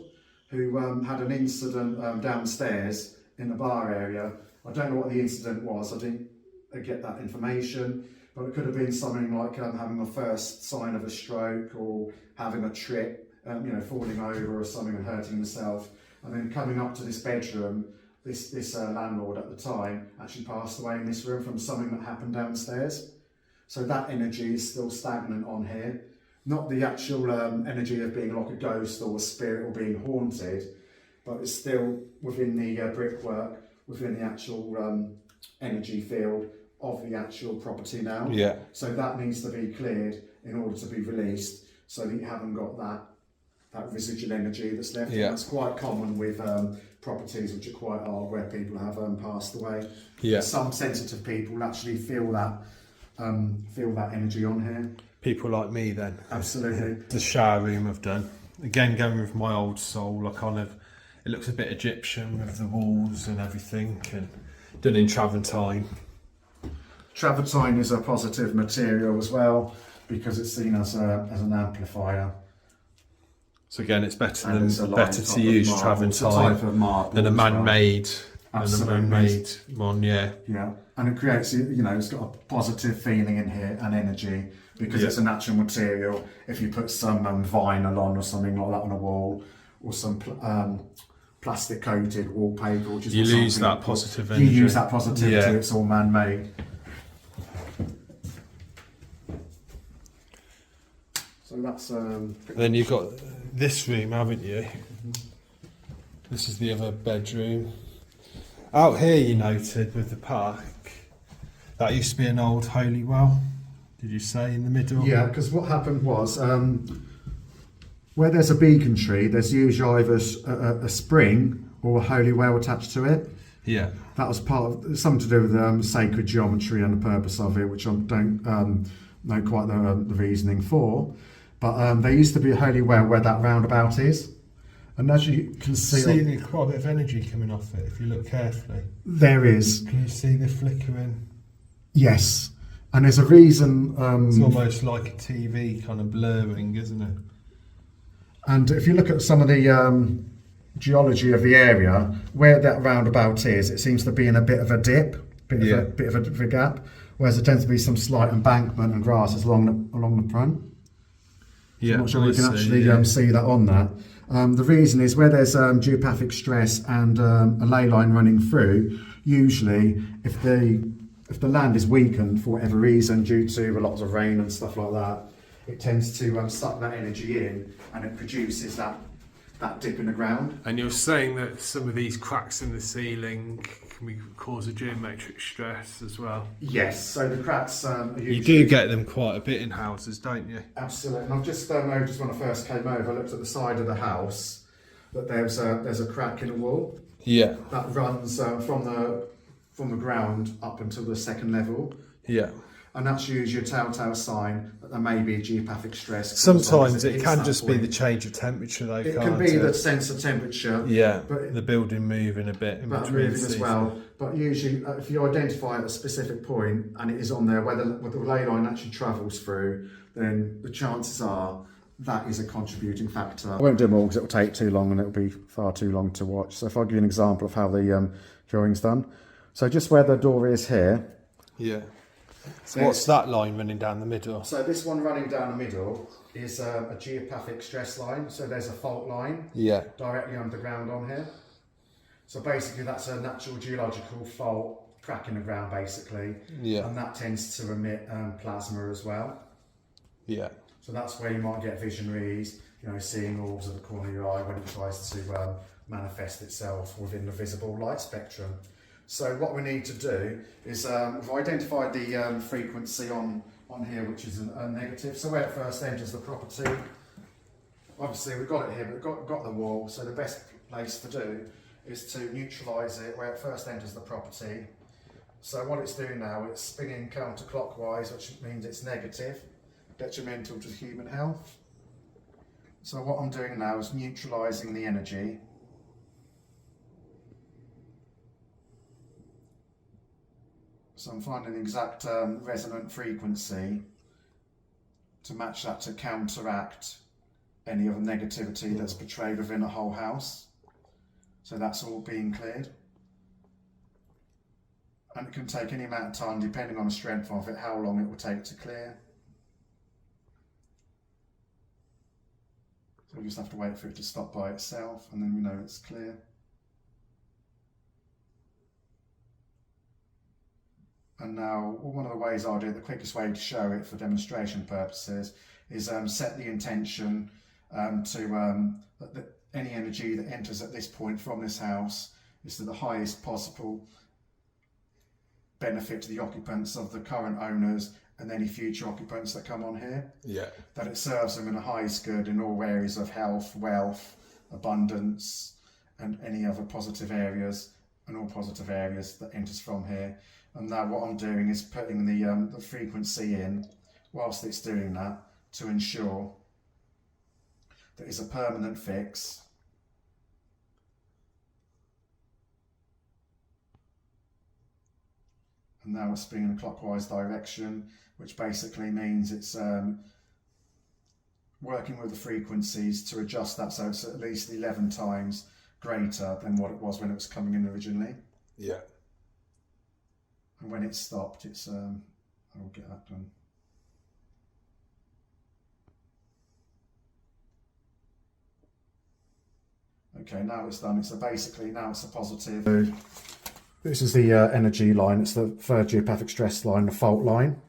who had an incident downstairs in the bar area. I don't know what the incident was, I didn't get that information, but it could have been something like having a first sign of a stroke or having a trip, falling over or something and hurting himself. And then coming up to this bedroom, this landlord at the time actually passed away in this room from something that happened downstairs. So that energy is still stagnant on here. Not the actual energy of being like a ghost or a spirit or being haunted, but it's still within the brickwork, within the actual energy field of the actual property now. Yeah. So that needs to be cleared in order to be released, so that you haven't got that residual energy that's left. Yeah. And that's quite common with properties which are quite old, where people have passed away. Yeah. Some sensitive people actually feel that energy on here. People like me, then. Absolutely. The shower room I've done. Again, going with my old soul, it looks a bit Egyptian with the walls and everything, and done in travertine. Travertine is a positive material as well, because it's seen as an amplifier. So again, it's better And it's a light to type of use marble. It's a travertine type of marble than a as well. man-made Absolutely. one. Yeah. Yeah, and it creates, it's got a positive feeling in here and energy, because Yeah. it's a natural material. If you put some vinyl on or something like that on a wall, or some plastic coated wallpaper, which is You what lose something that put- positive You energy. use that positivity. Yeah. It's all man-made. So that's Then you've got this room, haven't you? This is the other bedroom. Out here, you noted with the park, that used to be an old holy well. Did you say in the middle? yeah. Because what happened was, where there's a beacon tree, there's usually either a spring or a holy well attached to it. Yeah. That was something to do with sacred geometry and the purpose of it, which I don't know quite the reasoning for. But there used to be a holy well where that roundabout is. And as you can see, There's quite a bit of energy coming off it if you look carefully. there is, Can you see the flickering? yes. And there's a reason. It's almost like a TV kind of blurring, isn't it? And if you look at some of the geology of the area, where that roundabout is, it seems to be in a bit of a dip, bit of a gap, whereas there tends to be some slight embankment and grasses along the front. Yeah. I'm not sure we can actually see that on that. The reason is where there's geopathic stress and a ley line running through, usually if the land is weakened for whatever reason due to a lot of rain and stuff like that, it tends to suck that energy in, and it produces that dip in the ground. And you're saying that some of these cracks in the ceiling can cause a geometric stress as well? Yes, so the cracks are usually... You do get them quite a bit in houses, don't you? Absolutely, and I've just noticed when I first came over, I looked at the side of the house, that there's a crack in the wall Yeah. that runs from the ground up until the second level. Yeah. And that's usually a telltale sign that there may be geopathic stress. Sometimes it hits can that just be point. the change of temperature though, It can't can be it? the sense of temperature. Yeah, but the building moving a bit in but between moving as seasons. well. But usually, if you identify at a specific point and it is on there where the ley line actually travels through, then the chances are that is a contributing factor. I won't do them all because it will take too long and it will be far too long to watch. So if I give you an example of how the drawing's done. So just where the door is here. Yeah. So what's that line running down the middle? So this one running down the middle is a geopathic stress line. So there's a fault line directly underground on here. So basically that's a natural geological fault crack in the ground basically. Yeah. And that tends to emit plasma as well. Yeah. So that's where you might get visionaries, you know, seeing orbs at the corner of your eye when it tries to manifest itself within the visible light spectrum. So what we need to do is we've identified the frequency on here, which is a negative. So where it first enters the property, obviously we've got it here, but we've got the wall. So the best place to do is to neutralise it where it first enters the property. So what it's doing now, it's spinning counterclockwise, which means it's negative, detrimental to human health. So what I'm doing now is neutralising the energy. So I'm finding the exact resonant frequency to match that to counteract any other negativity that's portrayed within a whole house. So that's all being cleared. And it can take any amount of time, depending on the strength of it, how long it will take to clear. So we just have to wait for it to stop by itself, and then we know it's clear. And now, one of the ways I'll do it, the quickest way to show it for demonstration purposes, is set the intention that any energy that enters at this point from this house is to the highest possible benefit to the occupants of the current owners and any future occupants that come on here. Yeah. That it serves them in the highest good in all areas of health, wealth, abundance, and any other positive areas, and all positive areas that enters from here. And now what I'm doing is putting the frequency in whilst it's doing that to ensure that it's a permanent fix. And now it's spinning in a clockwise direction, which basically means it's working with the frequencies to adjust that so it's at least 11 times greater than what it was when it was coming in originally. Yeah. And when it's stopped, it's I'll get that done. Okay, now it's done. So basically now it's a positive. This is the energy line. It's the third geopathic stress line, the fault line.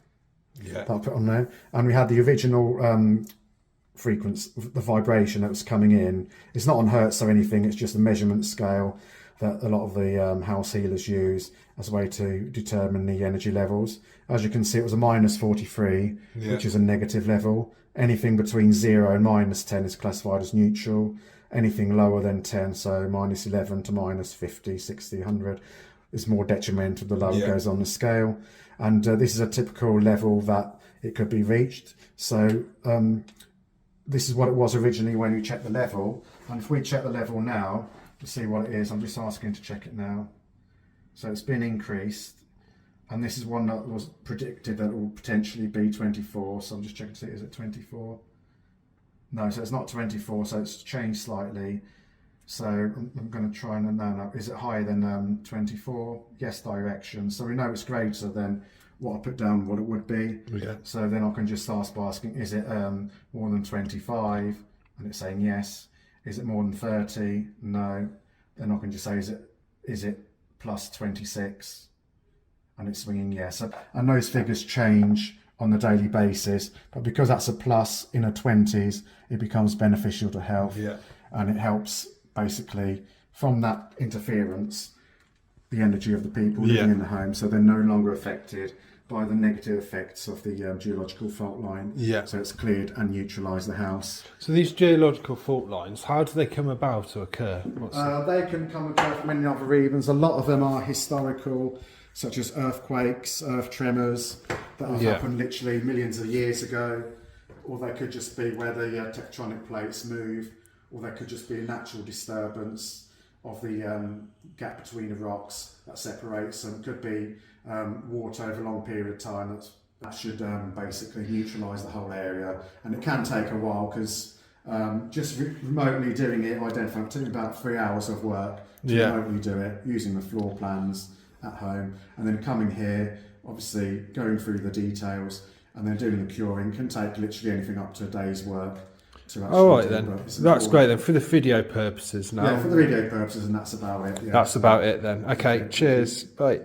Yeah. That I'll put on there. And we had the original frequency, the vibration that was coming in. It's not on hertz or anything. It's just a measurement scale that a lot of the house healers use as a way to determine the energy levels. As you can see, it was a minus 43, which is a negative level. Anything between 0 and minus 10 is classified as neutral. Anything lower than 10, so minus 11 to minus 50, 60, 100, is more detrimental the lower it goes on the scale. And this is a typical level that it could be reached. So this is what it was originally when we checked the level. And if we check the level now to see what it is, I'm just asking to check it now. So it's been increased. And this is one that was predicted that it will potentially be 24. So I'm just checking to see, is it 24? No, so it's not 24, so it's changed slightly. So I'm going to try and no, is it higher than 24? Yes, direction. So we know it's greater than what I put down, what it would be. Yeah. So then I can just start by asking, is it more than 25? And it's saying yes. Is it more than 30? No. Then I can just say, is it plus 26? And it's swinging yes. And those figures change on the daily basis, but because that's a plus in a 20s, it becomes beneficial to health. Yeah. And it helps basically from that interference the energy of the people living in the home, so they're no longer affected by the negative effects of the geological fault line. Yeah. So it's cleared and neutralised the house. So these geological fault lines, how do they come about or occur? They can come about from many other reasons. A lot of them are historical. such as earthquakes, earth tremors that have happened literally millions of years ago, or they could just be where the tectonic plates move, or they could just be a natural disturbance of the gap between the rocks that separates them. Could be water over a long period of time that should basically neutralise the whole area, and it can take a while because just remotely doing it, identifying, it took about 3 hours of work to remotely do it using the floor plans at home, and then coming here, obviously going through the details, and then doing the curing can take literally anything up to a day's work. All right then, that's great then for the video purposes now. Yeah, for the video purposes, and that's about it. Yeah. That's about it then. Okay, cheers. Bye.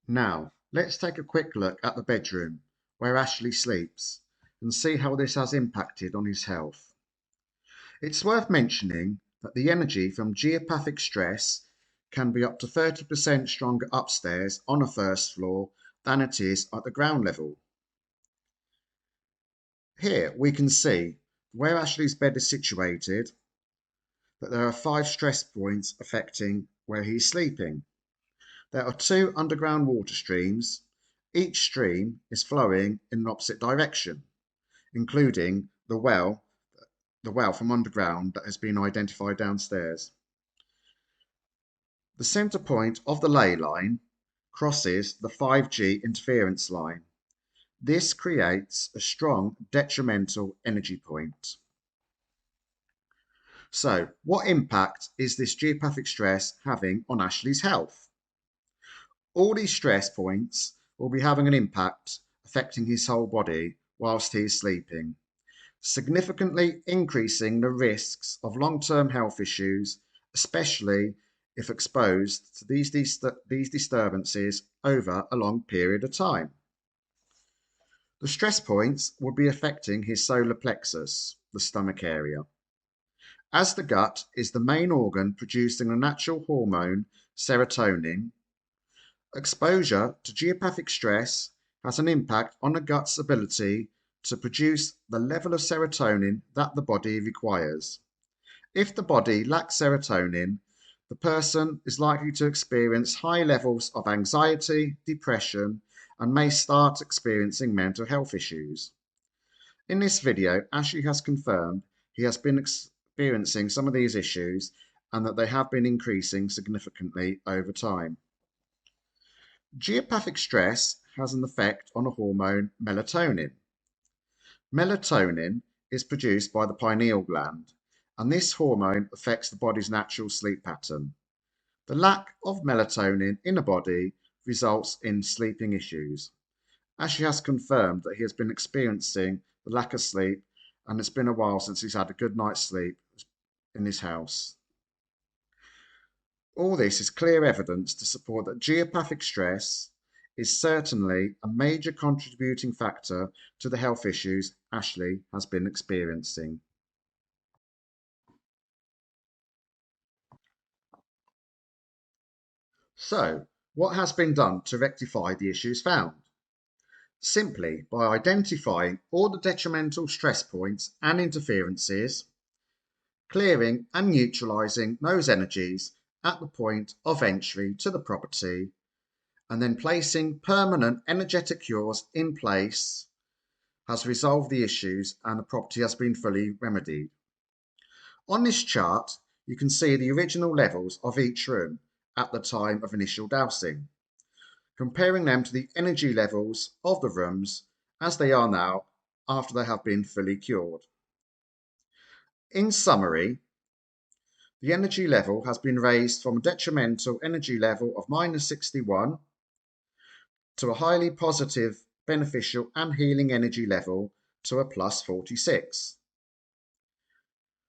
Now, let's take a quick look at the bedroom where Ashley sleeps and see how this has impacted on his health. It's worth mentioning that the energy from geopathic stress can be up to 30% stronger upstairs on a first floor than it is at the ground level. Here we can see where Ashley's bed is situated, that there are 5 stress points affecting where he's sleeping. There are 2 underground water streams. Each stream is flowing in an opposite direction, including the well from underground that has been identified downstairs. The centre point of the ley line crosses the 5G interference line. This creates a strong detrimental energy point. So, what impact is this geopathic stress having on Ashley's health? All these stress points will be having an impact affecting his whole body whilst he is sleeping, significantly increasing the risks of long-term health issues, especially if exposed to these disturbances over a long period of time. The stress points will be affecting his solar plexus, the stomach area. As the gut is the main organ producing the natural hormone serotonin, exposure to geopathic stress has an impact on the gut's ability to produce the level of serotonin that the body requires. If the body lacks serotonin, the person is likely to experience high levels of anxiety, depression, and may start experiencing mental health issues. In this video, Ashley has confirmed he has been experiencing some of these issues and that they have been increasing significantly over time. Geopathic stress has an effect on a hormone, melatonin. Melatonin is produced by the pineal gland, and this hormone affects the body's natural sleep pattern. The lack of melatonin in the body results in sleeping issues. Ashley has confirmed that he has been experiencing the lack of sleep, and it's been a while since he's had a good night's sleep in his house. All this is clear evidence to support that geopathic stress is certainly a major contributing factor to the health issues Ashley has been experiencing. So, what has been done to rectify the issues found? Simply by identifying all the detrimental stress points and interferences, clearing and neutralising those energies at the point of entry to the property, and then placing permanent energetic cures in place has resolved the issues and the property has been fully remedied. On this chart, you can see the original levels of each room at the time of initial dowsing, comparing them to the energy levels of the rooms as they are now after they have been fully cured. In summary, the energy level has been raised from a detrimental energy level of -61 to a highly positive, beneficial and healing energy level to a +46.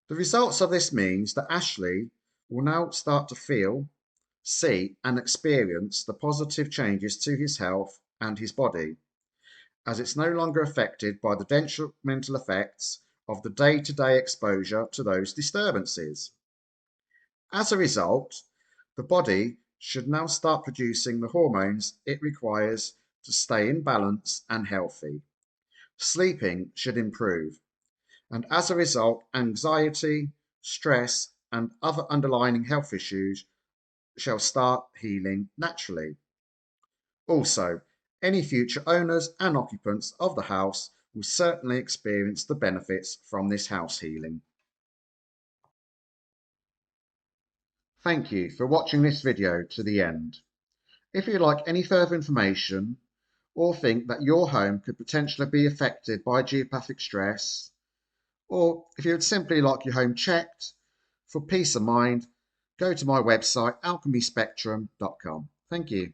The results of this means that Ashley will now start to feel, see and experience the positive changes to his health and his body, as it's no longer affected by the detrimental effects of the day-to-day exposure to those disturbances. As a result, the body should now start producing the hormones it requires to stay in balance and healthy. Sleeping should improve, and as a result, anxiety, stress, and other underlying health issues shall start healing naturally. Also, any future owners and occupants of the house will certainly experience the benefits from this house healing. Thank you for watching this video to the end. If you'd like any further information or think that your home could potentially be affected by geopathic stress, or if you would simply like your home checked for peace of mind, go to my website alchemyspectrum.com. Thank you.